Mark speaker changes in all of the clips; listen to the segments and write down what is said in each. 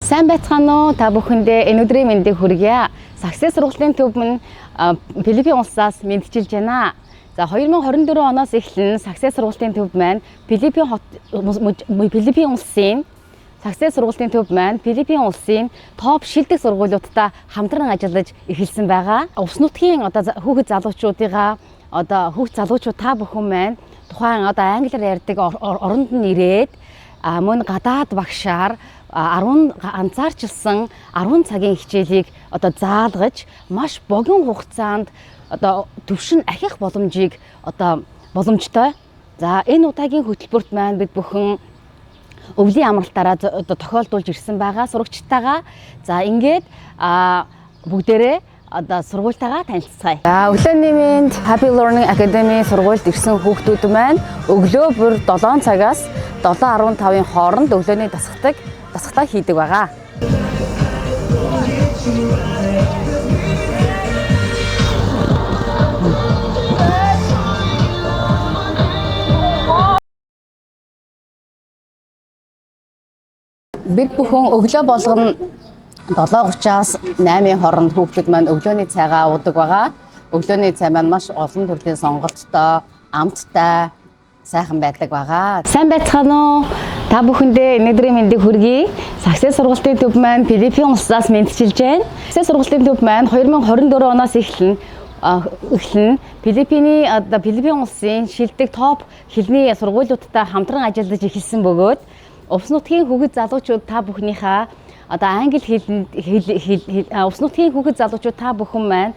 Speaker 1: Сайн байцгаана уу? Та бүхэндээ өнөөдрийн мэндийг хүргье. Success сургуулийн төв мань Филиппин улсаас мэдчилж байна. За 2024 оноос эхлэн Success сургуулийн төв маань Филиппин улсын Success сургуулийн төв маань Филиппин улсын топ шилдэг сургуулиудтай хамтран ажиллаж эхэлсэн байгаа. Улс нутгийн хүүхэд залуучуудыгаа хүүхэд залуучууд та бүхэн маань тухайн англиар ярьдаг оронд нь ирээд мөн гадаад багшаар 10 анзаарчилсан 10 цагийн хичээлийг заалгаж маш богино хугацаанд төвшин ахих боломжийг боломжтой. За энэ удаагийн хөтөлбөрт маань бид бүхэн өвлийн амралтаараа тохиолдуулж ирсэн байгаа сурагчтайгаа. За ингээд бүгдээрээ сургуультайгаа танилцгаая. За өглөөний мэнд Happy Learning Academy сургуульд ирсэн хүүхдүүд маань өглөө бүр 7 цагаас 7:15-ын хооронд өглөөний дасгалаа хийдэг байгаа. Бид бүхэн өглөө болгоно 7:30-аас 8-ын хооронд хүүхдүүд маань өглөөний цайгаа уудаг байгаа. Өглөөний цай маань маш олон төрлийн сонголттой, амттай, сайхан байдаг байгаа. Сайн байцгаана уу? Та бүхэндээ өнөөдрийн мэндийг хүргэе. Success сургуулийн төв маань Филиппин улсаас мэдчилж байна. Success сургуулийн төв маань 2024 оноос эхлэн Филиппин улсын шилдэг топ хэлний сургуулиудтай хамтран ажиллаж эхэлсэн бөгөөд улс нутгийн хүүхэд залуучууд та бүхнийхээ англи улс нутгийн хүүхэд залуучууд та бүхэн маань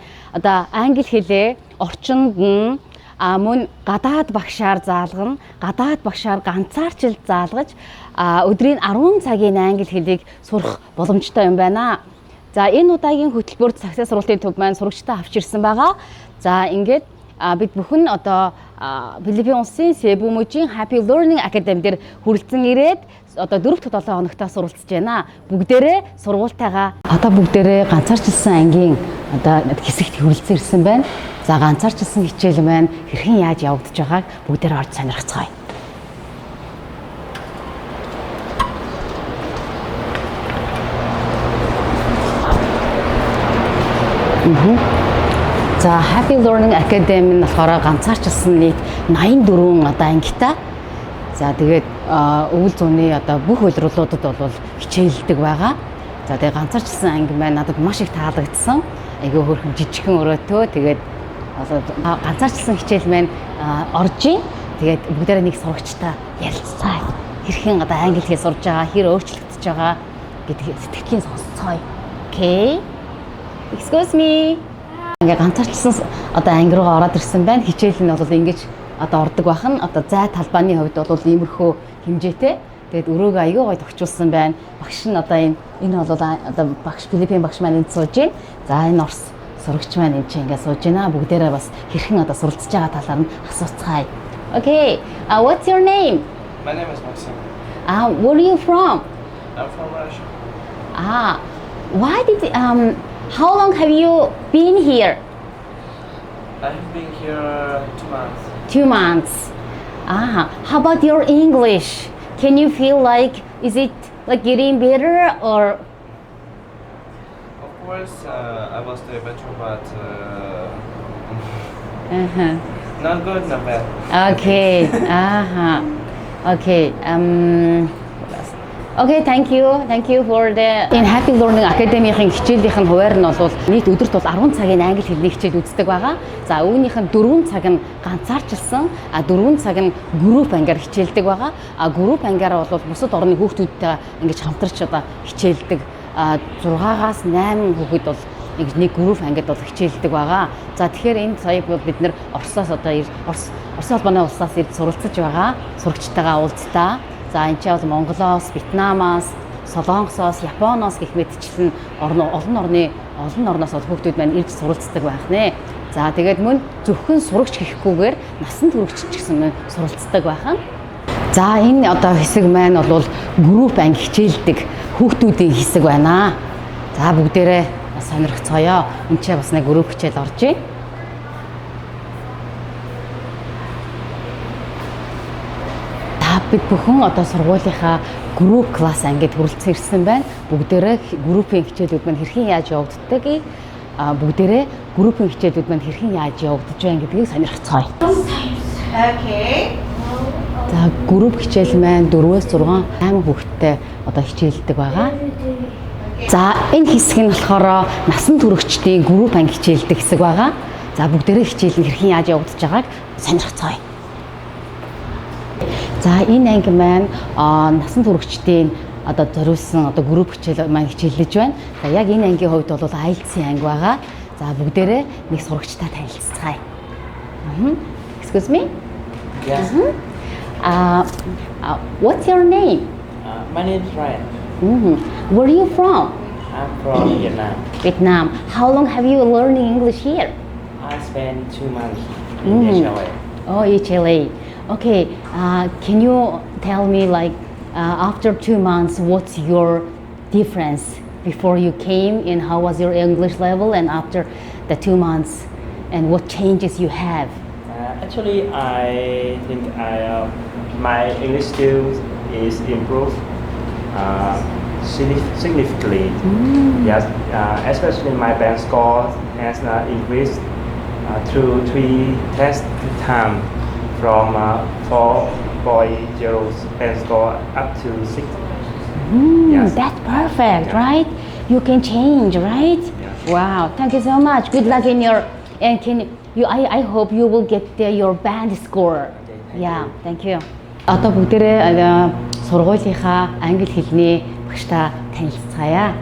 Speaker 1: англи хэлээ орчинд нь мөн гадаад багшаар заалгана, гадаад багшаар ганцаарчил заалгаж өдрийн 10 цагийн англи хэлийг сурах боломжтой юм байна. За энэ удаагийн хөтөлбөрт Success сургуулийн төв маань сурагчтай авч ирсэн байгаа. За ингээд бид бүхэн Филиппин улсын Себу мужийн Happy Learning Academy дээр хүрэлцэн ирээд 4-7 хоногтаа суралцж байна. Бүгдээрээ сургуультайгаа бүгдээрээ ганцаарчилсан ангийн хэсэгт хүрэлцэн ирсэн байна. За ганцаарчилсан хичээл маань хэрхэн яаж явагдаж байгааг бүгдээрээ орж сонирхцгаая. За Happy Learning Academy нь болохоор ганцаарчилсан нийт 84 ангитай. За тэгээд өвөл зууны бүх улирлуудад бол хичээлдэг байгаа. За тэгээд ганцаарчилсан анги маань надад маш их таалагдсан. Айгүй хөөрхөн жижигхэн өрөөтөө тэгээд ганцаарчилсан хичээл маань орж ийн. Тэгээд бүгдээрээ нэг сурагчтай ярилцгаая. Хэрхэн англи хэл сурж байгаа, хэр өөрчлөгдөж байгаа гэдгийг сэтгэлийн сонсцгоё. Okay. Excuse me. Ингээ ганцаарчилсан анги руугаа ороод ирсэн байна. Хичээл нь бол ингэж ордог байх нь зай талбайны хувьд бол иймэрхүү хэмжээтэй. Тэгээд өрөөгөө аягүй гоё тогтчулсан байна. Багш нь энэ бол багш Филиппин багш маань энд сууж байна. За энэ орс сурагч маань энэ чинь ингээ сууж байна. Бүгдээрээ бас хэрхэн суралцж байгаа талаар нь асууцгаая. Okay. What's your name?
Speaker 2: My name is Maxim.
Speaker 1: Where are you from?
Speaker 2: I'm from Russia.
Speaker 1: How long have you been here?
Speaker 2: I have been here 2 months.
Speaker 1: 2 months. How about your English? Can you feel is it getting better or?
Speaker 2: Of course, I will stay better, but not good, not bad.
Speaker 1: Okay. Okay. Okay, thank you for the Happy Learning Academy-ийн хичээлийн хуваар нь бол нийт өдөрт бол 10 цагийн англи хэлний хичээл үздэг байгаа. За үүнийх нь 4 цаг нь ганцаарчилсан, 4 цаг нь групп ангиар хичээлдэг байгаа. Групп ангиар бол бусад орны хүүхдүүдтэй ингэж хамтарч хичээлдэг. 6-аас 8 хүүхэд бол ингэж нэг групп ангид бол хичээлдэг байгаа. За тэгэхээр энэ сая бол бид нэр Оросоос Орос улбаны улсаас ирж суралцж байгаа сурагчтайгаа уулзтаа. За энэ ч бол Монголоос, Вьетнамаас, Солонгосоос, Японоос гэх мэтчлэн олон орноос бол хүүхдүүд маань ирж суралцдаг байх нэ. За тэгээд мөн зөвхөн сурагч гэхгүйгээр насан туршид ч гэсэн суралцдаг байх. За энэ хэсэг маань бол групп анги хичээлдэг хүүхдүүдийн хэсэг байна. За бүгдээрээ сонирхцгоё. Энд ч бас нэг групп хичээл орж ийн. Бид бүхэн сургуулийнхаа group class ангид хүрэлцэн ирсэн байна. Бүгдээрээ группийн хичээлүүд маань хэрхэн яаж явагддгийг бүгдээрээ группийн хичээлүүд маань хэрхэн яаж явагдаж байна гэдгийг сонирхцгаая.
Speaker 3: Okay.
Speaker 1: За групп хичээл маань 4-6 8 хүүхэдтэй одоо хичээлдэг байгаа. За энэ хэсэг нь болохоор насан туршидчдын групп анги хичээлдэг хэсэг байгаа. За бүгдээрээ хичээл нь хэрхэн яаж явагдаж байгааг сонирхцгаая. За энэ анги маань насан туршидчдын одоо зориулсан одоо групп хичээл маань хичээллэж байна. За яг энэ ангийн хувьд бол IELTS-ийн анги байгаа. За бүгдээрээ нэг сурагчтай танилццгаая. Excuse me?
Speaker 4: Yes.
Speaker 1: What's your name?
Speaker 4: My name is Ryan.
Speaker 1: Where are you from?
Speaker 4: I'm from Vietnam.
Speaker 1: Vietnam. How long have you learning English here?
Speaker 4: I spent 2 months in HLA.
Speaker 1: Oh, HLA. Okay. Can you tell me like after 2 months, what's your difference before you came and how was your English level and after the 2 months and what changes you have?
Speaker 4: Actually, I think my English skills is improved significantly. Yes, especially my band score has increased through 3 test time from 4.0 band score up to 6. Yes.
Speaker 1: That's perfect, right? You can change, right?
Speaker 4: Yes.
Speaker 1: Wow, thank you so much. Good luck in your and I hope you will get your band score. Yeah, thank you. Одоо бүгдээрээ сургуулийнхаа англи хэлний багштай танилцгаая.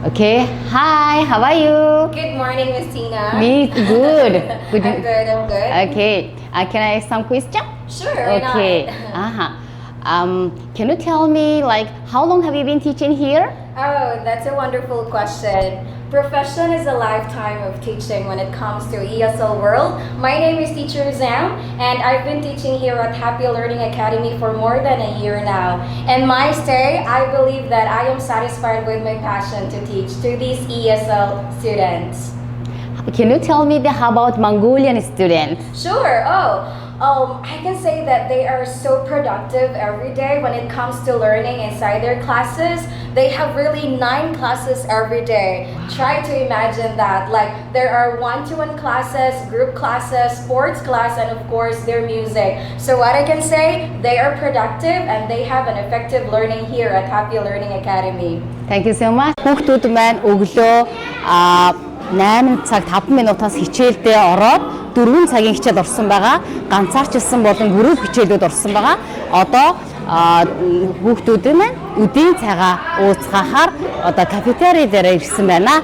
Speaker 1: Okay. Hi, how are you?
Speaker 3: Good morning, Miss Tina.
Speaker 1: Me good. Good.
Speaker 3: I'm good.
Speaker 1: Okay. Can I ask some question?
Speaker 3: Sure, why
Speaker 1: Okay.
Speaker 3: not?
Speaker 1: Can you tell me like how long have you been teaching here?
Speaker 3: Oh, that's a wonderful question. Profession is a lifetime of teaching when it comes to ESL world. My name is Teacher Zam, and I've been teaching here at Happy Learning Academy for more than a year now. And my stay, I believe that I am satisfied with my passion to teach to these ESL students.
Speaker 1: Can you tell me how about Mongolian students?
Speaker 3: Sure. I can say that they are so productive every day when it comes to learning inside their classes. They have really 9 classes every day. Try to imagine that. Like there are one-to-one classes, group classes, sports class, and of course their music. So what I can say, they are productive and they have an effective learning here at Happy Learning Academy.
Speaker 1: Thank you so much. Хүүхдүүд маань өглөө 8 цаг 5 минутаас хичээлдээ ороод 4 цагийн хичээл орсон байгаа. Ганцаарчилсан болон групп хичээлүүд орсон байгаа. Одоо хүүхдүүд маань өдийн цагаа ууцгаахаар одоо кафетери дээр ирсэн байна.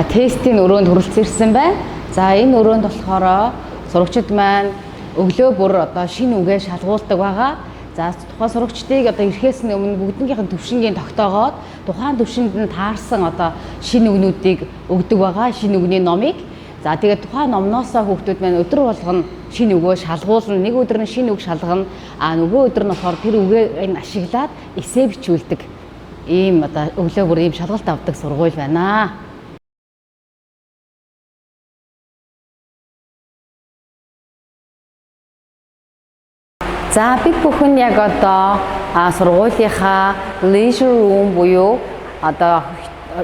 Speaker 1: Тестийн өрөөнд хүрэлцэн ирсэн байна. За энэ өрөөнд болохоор сурагчид маань өглөө бүр одоо шинэ үгээ шалгуулдаг байгаа. За тухайн сурагчдыг одоо ирэхээс өмнө бүгднийхээ төвшингийн тогтоогоод тухайн төвшинд нь таарсан одоо шинэ үгнүүдийг өгдөг байгаа. Шинэ үгний номыг. За тэгээд тухайн номноосоо хүүхдүүд маань өдөр болгоно шинэ үгөө шалгуулна. Нэг өдөр нь шинэ үг шалгана. Нөгөө өдөр нь болохоор тэр үгийг ашиглаад эссе бичүүлдэг. Ийм одоо өглөө бүр ийм шалгалт авдаг сургууль байна. За бид бүхэн яг одоо сургуулийнхаа leisure room буюу одоо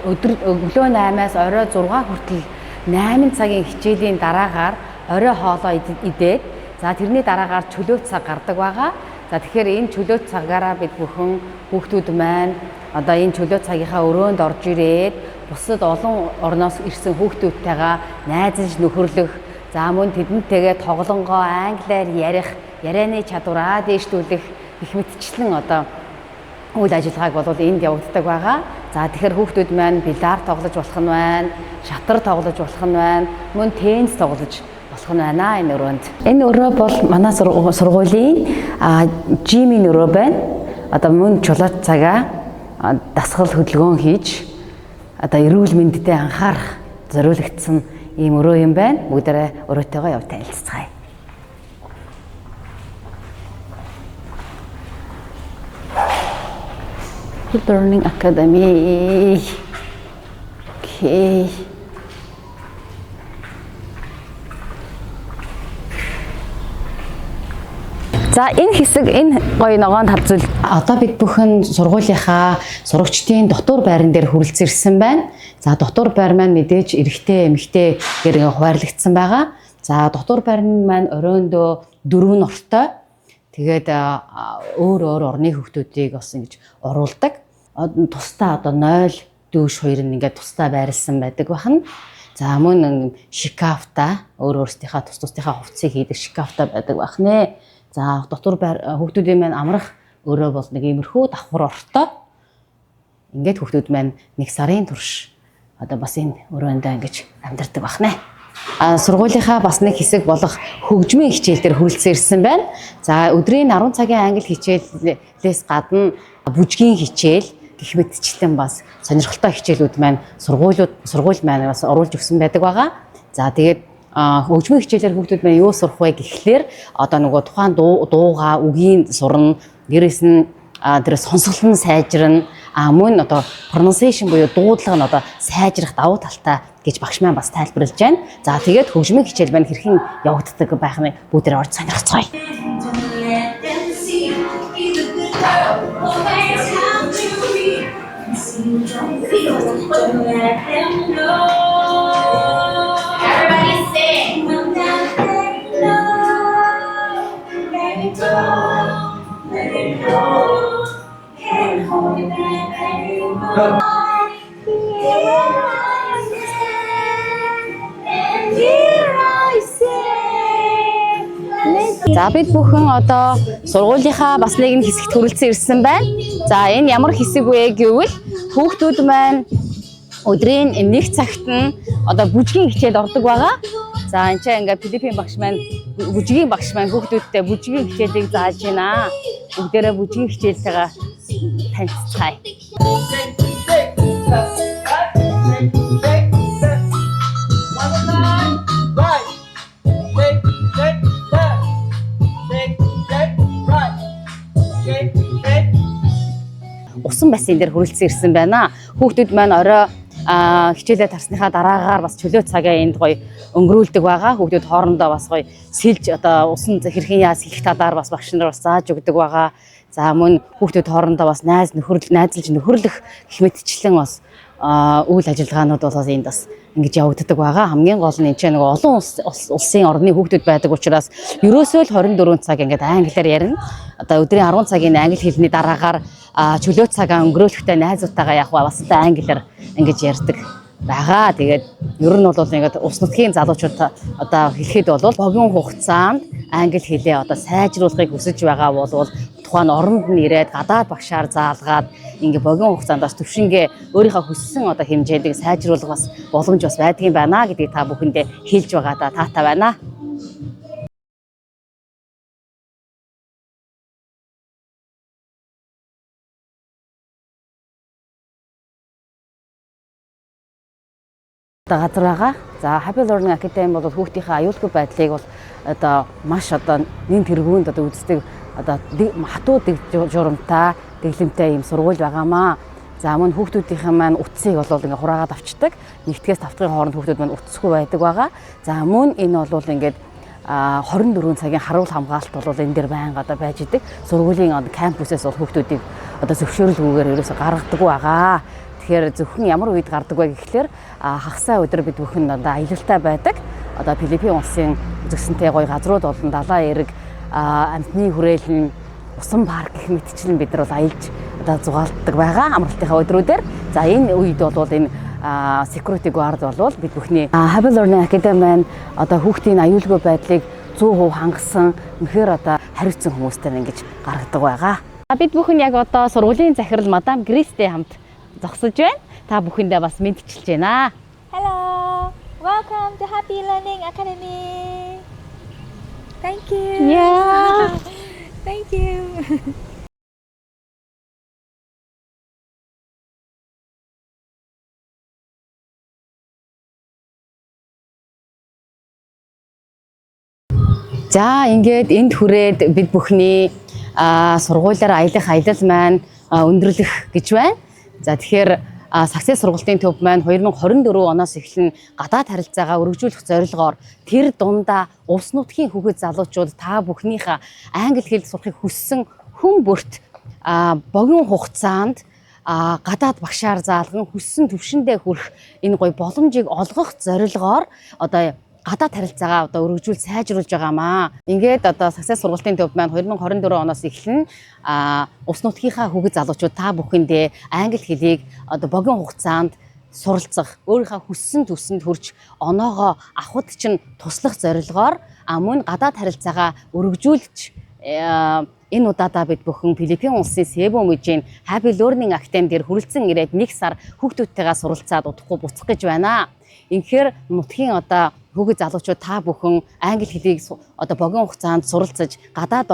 Speaker 1: өглөө 8-аас орой 6 хүртэл 8 цагийн хичээлийн дараагаар орой хоолоо идээд за тэрний дараагаар чөлөө цаг гардаг байгаа. За тэгэхээр энэ чөлөө цагаараа бид бүхэн хүүхдүүд маань одоо энэ чөлөө цагийнхаа өрөөнд орж ирээд бусад олон орноос ирсэн хүүхдүүдтэйгээ найзаж нөхөрлөх, за мөн тэдэнтэйгээ тоглонгоо англиар ярих, ярианы чадвараа дээшлүүлэх их мэтчлэн одоо үйл ажиллагааг бол энд явагддаг байгаа. За тэгэхээр хүүхдүүд маань бильярд тоглож болох нь байна, шатар тоглож болох нь байна, мөн теннис тоглож болох нь байна энэ өрөөнд. Энэ өрөө бол манай сургуулийн жимийн өрөө байна. Одоо мөн чулуут цагаа дасгал хөдөлгөөн хийж одоо эрүүл мэндэд анхаарах зориулагдсан ийм өрөө юм байна. Бүгдээрээ өрөөтэйгөө яв танилцгаая. Learning Academy. Okay. За энэ хэсэг энэ гоё ногоон тал зүйл одоо бид бүхэн сургуулийнхаа сурагчдын дотор байран дээр хүрэлцэрсэн байна. За дотор байр маань мэдээж эрэгтэй эмэгтэй гэр хуваарлагдсан байгаа. За дотор байрны маань оройндоо 4 ортой. Тэгээд өөр орны хүүхдүүдийг бас ингэж оруулдаг. Тусдаа одоо 0 дүүш 2 нь ингээд тусдаа байрлсан байдаг бахан. За мөн шкафта өөр өөрсдийнхээ тусдынхаа хувцсыг хийдэг шкафта байдаг бахнэ. За дотор хүүхдүүдийн маань амрах өөрөө бол нэг иймэрхүү давхар ортой. Ингээд хүүхдүүд маань 1 сарын турш одоо бас энэ өрөөндөө ингэж амьдардаг бахнэ. Сургуулийнхаа бас нэг хэсэг болох хөгжмийн хичээл дээр хүрэлцэн ирсэн байна. За өдрийн 10 цагийн англи хичээлээс гадна бүжгийн хичээл гэх мэтчлэн бас сонирхолтой хичээлүүд маань сургууль маань бас оруулж өгсөн байдаг байгаа. За тэгээд хөгжмийн хичээлээр хүүхдүүд маань юу сурах вэ гэхлээр одоо нөгөө тухайн дууга үгийн сурна, дээрээс нь тэр сонсгол нь сайжирна, мөн одоо pronunciation буюу дуудлага нь одоо сайжрах давуу талтай гэж багш маань бас тайлбарлаж байна. За тэгээд хөгжмийн хичээл маань хэрхэн явагддаг байх нь бүгдээр орж сонирхцгаая.
Speaker 5: Everybody sing. Let it go. Can't hold it back anymore. Here I stand, and here I stand.
Speaker 1: За бид бүхэн одоо сургуулийнхаа бас нэгэн хэсэгт хүрэлцэн ирсэн байна. За энэ ямар хэсэг вэ гэвэл хүүхдүүд маань өдрийн 1 цагт нь одоо бүжгийн хичээл ордог байгаа. За энэ чинь ингээд Филиппин багш маань бүжгийн багш маань хүүхдүүдтэй бүжгийн хичээлийг зааж байна. Бүгдээрээ бүжгийн хичээлтэйгээ танилццгаая. Усан бассейн дээр хүрэлцэн ирсэн байна. Хүүхдүүд маань орой хичээлээ тарсныхаа дараагаар бас чөлөө цагаа энд гоё өнгөрүүлдэг байгаа. Хүүхдүүд хоорондоо бас гоё сэлж одоо усан хэрхэн яа сэлэх талаар бас багш нар бас зааж өгдөг байгаа. За мөн хүүхдүүд хоорондоо бас найзлж нөхөрлөх гэх мэтчлэн бас үйл ажиллагаанууд бол энд бас ингэж явагддаг байгаа. Хамгийн гол нь энэ ч нэг олон улсын орны хүүхдүүд байдаг учраас ерөөсөө л 24 цаг ингээд англиар ярина. Одоо өдрийн 10 цагийн англи хэлний дараагаар чөлөө цагаа өнгөрөөлөхтэй найзуудтайгаа яг бас англиар ингэж ярьдаг байгаа. Тэгээд ер нь бол ингээд улс нутгийн залуучууд одоо хэлэхэд бол богино хугацаанд англи хэлээ одоо сайжруулахыг хүсэж байгаа бол тухайн оронд нь ирээд гадаад багшаар заалгаад ингээ богино хугацаанд бас төвшингээ өөрийнхөө хүссэн одоо хэмжээдэг сайжруулах бас боломж бас байдаг юм байна гэдгийг та бүхэндээ хэлж байгаа таатай байна. Газар байгаа. За Happy Learning Academy бол хүүхдийнхээ аюулгүй байдлыг бол одоо маш одоо нэн тэргуунд одоо үздэг одоо хатуу журамтай дэглэмтэй юм сургууль байгаамаа. За мөн хүүхдүүдийнхэн маань утсыг бол ингээ хураагаад авчдаг. 1-ээс 5 дахь хооронд хүүхдүүд маань утсгүй байдаг байгаа. За мөн энэ бол ингээд 24 цагийн харуул хамгаалалт бол энэ дээр байнга одоо байж идэг. Сургуулийн кампусээс бол хүүхдүүдийг одоо зөвшөөрлгүйгээр ерөөсө гаргадаг байгаа. Тэгэхээр зөвхөн ямар үед гардаг вэ гэхлээр хагасаа өдөр бид бүхэн одоо аялалтай байдаг. Одоо Филиппин улсын үзэсгэлэнтэй гоё газрууд болон далайн эрэг амьтны хүрээлэн усан парк гэх мэтчлэн бид нар бол аялж одоо зугаалдаг байгаа амралтынхаа өдрүүдээр. За энэ үед бол энэ security guard бол бид бүхний Happy Learning Academy одоо хүүхдийн аюулгүй байдлыг 100% хангасан үнэхээр одоо хариуцсан хүмүүстэй ингэж гаргадаг байгаа. Бид бүхэн яг одоо сургуулийн захирал мадам Гристтэй хамт зогсож байна. Та бүхэндээ бас мэдчилж байна.
Speaker 5: Hello, welcome to Happy Learning Academy. Thank you.
Speaker 1: Yeah.
Speaker 5: Thank you.
Speaker 1: За ингээд энд хүрээд бид бүхний сургуулиар аялал маань өндөрлөх гэж байна. За тэгэхээр Success сургалтын төв маань 2024 оноос эхлэн гадаад харилцаагаа өргөжүүлэх зорилгоор тэр дундаа улс нутгийн хүүхэд залуучууд та бүхнийхээ англи хэл сурахыг хүссэн хүн бүрт богино хугацаанд гадаад багшаар заалган хүссэн төвшөндөө хүрэх энэ гоё боломжийг олгох зорилгоор одоо гадаад харилцаагаа одоо өргөжүүл сайжруулж байгаамаа. Ингээд одоо Success сургалтын төв маань 2024 оноос эхлэн улс нутгийнхаа хүүхэд залуучууд та бүхэндээ англи хэлийг одоо богино хугацаанд суралцах, өөрийнхөө хүссэн төсөнд хүрч оноогоо авахд чинь туслах зорилгоор мөн гадаад харилцаагаа өргөжүүлж энэ удаадаа бид бүхэн Филиппин улсын Cebu мужийн Happy Learning Academy дээр хүрэлцэн ирээд 1 сар хүүхдүүдтэйгээ суралцаад удахгүй буцах гэж байна. Инхээр нутгийн одоо хүүхэд залуучууд та бүхэн англи хэлийг одоо богино хугацаанд суралцаж гадаад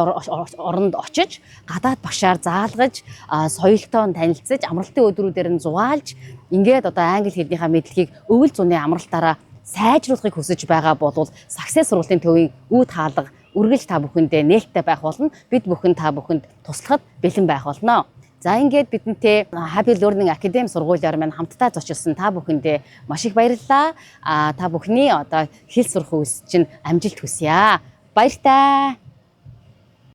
Speaker 1: оронд очиж гадаад багшаар заалгаж соёлтой танилцаж амралтын өдрүүдээр нь зугаалж ингээд одоо англи хэлнийхээ мэдлэгийг өвөл зуны амралтаараа сайжруулахыг хүсэж байгаа бол Success сургалтын төвийн үүд хаалга үргэлж та бүхэндээ нээлттэй байх болно. Бид бүхэн та бүхэнд туслахад бэлэн байх болно. За ингээд бидэнтэй Happy Learning Academy сургуулиар маань хамтдаа зочилсон та бүхэндээ маш их баярлалаа. Та бүхний одоо хэл сурах үс чинь амжилт хүсье. Баяртай.